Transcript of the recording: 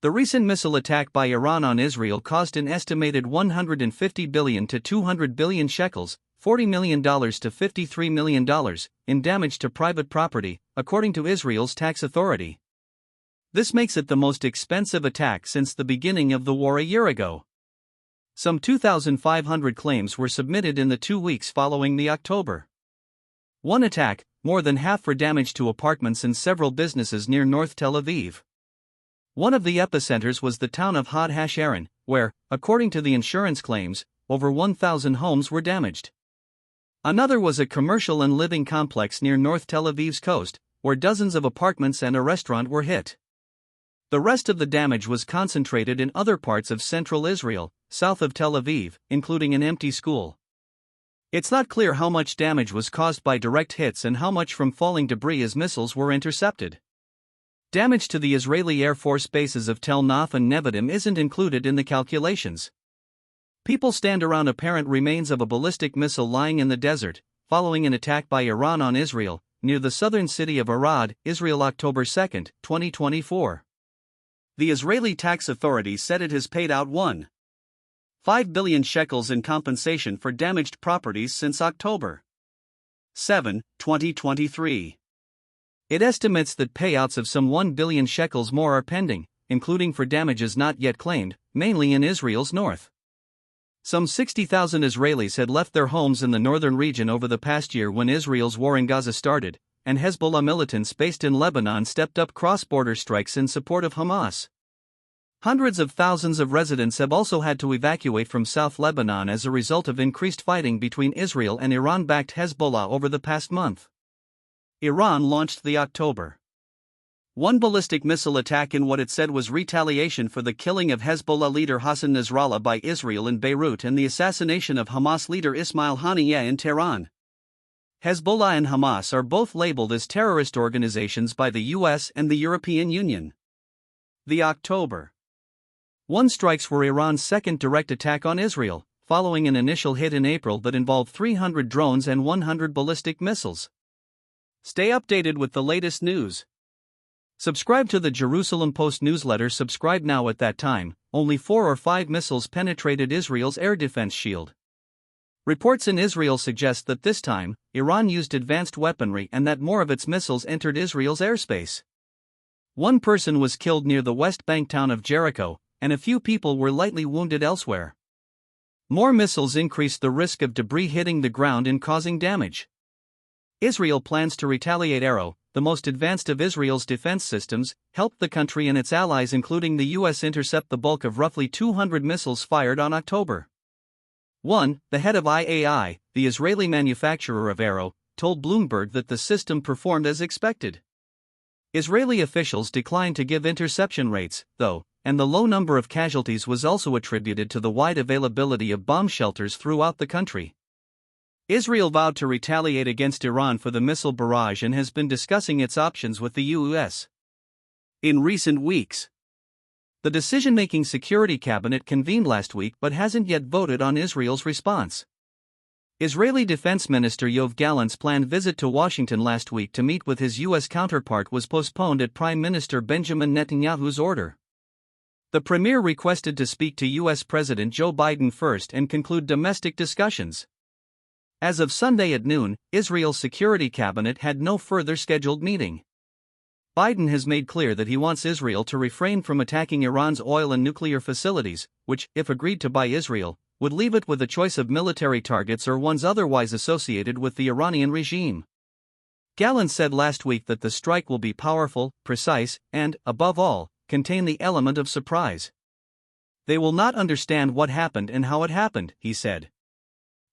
The recent missile attack by Iran on Israel cost an estimated 150 billion to 200 billion shekels, $40 million to $53 million, in damage to private property, according to Israel's tax authority. This makes it the most expensive attack since the beginning of the war a year ago. Some 2,500 claims were submitted in the 2 weeks following the October 1 attack, more than half for damage to apartments and several businesses near North Tel Aviv. One of the epicenters was the town of Hod HaSharon, where, according to the insurance claims, over 1,000 homes were damaged. Another was a commercial and living complex near North Tel Aviv's coast, where dozens of apartments and a restaurant were hit. The rest of the damage was concentrated in other parts of central Israel, south of Tel Aviv, including an empty school. It's not clear how much damage was caused by direct hits and how much from falling debris as missiles were intercepted. Damage to the Israeli Air Force bases of Tel Naf and Nevatim isn't included in the calculations. People stand around apparent remains of a ballistic missile lying in the desert, following an attack by Iran on Israel, near the southern city of Arad, Israel, October 2, 2024. The Israeli tax authority said it has paid out 1.5 billion shekels in compensation for damaged properties since October 7, 2023. It estimates that payouts of some 1 billion shekels more are pending, including for damages not yet claimed, mainly in Israel's north. Some 60,000 Israelis had left their homes in the northern region over the past year when Israel's war in Gaza started, and Hezbollah militants based in Lebanon stepped up cross-border strikes in support of Hamas. Hundreds of thousands of residents have also had to evacuate from South Lebanon as a result of increased fighting between Israel and Iran-backed Hezbollah over the past month. Iran launched the October 1 ballistic missile attack in what it said was retaliation for the killing of Hezbollah leader Hassan Nasrallah by Israel in Beirut and the assassination of Hamas leader Ismail Haniyeh in Tehran. Hezbollah and Hamas are both labeled as terrorist organizations by the US and the European Union. The October 1 strikes were Iran's second direct attack on Israel, following an initial hit in April that involved 300 drones and 100 ballistic missiles. Stay updated with the latest news. Subscribe to the Jerusalem Post newsletter. Subscribe now. At that time, only 4 or 5 missiles penetrated Israel's air defense shield. Reports in Israel suggest that this time, Iran used advanced weaponry and that more of its missiles entered Israel's airspace. One person was killed near the West Bank town of Jericho, and a few people were lightly wounded elsewhere. More missiles increased the risk of debris hitting the ground and causing damage. Israel plans to retaliate. Arrow, the most advanced of Israel's defense systems, helped the country and its allies including the US intercept the bulk of roughly 200 missiles fired on October 1. The head of IAI, the Israeli manufacturer of Arrow, told Bloomberg that the system performed as expected. Israeli officials declined to give interception rates, though, and the low number of casualties was also attributed to the wide availability of bomb shelters throughout the country. Israel vowed to retaliate against Iran for the missile barrage and has been discussing its options with the US. In recent weeks, the decision-making Security Cabinet convened last week but hasn't yet voted on Israel's response. Israeli Defense Minister Yoav Gallant's planned visit to Washington last week to meet with his US counterpart was postponed at Prime Minister Benjamin Netanyahu's order. The premier requested to speak to US President Joe Biden first and conclude domestic discussions. As of Sunday at noon, Israel's Security Cabinet had no further scheduled meeting. Biden has made clear that he wants Israel to refrain from attacking Iran's oil and nuclear facilities, which, if agreed to by Israel, would leave it with a choice of military targets or ones otherwise associated with the Iranian regime. Gallant said last week that the strike will be powerful, precise, and, above all, contain the element of surprise. They will not understand what happened and how it happened, he said.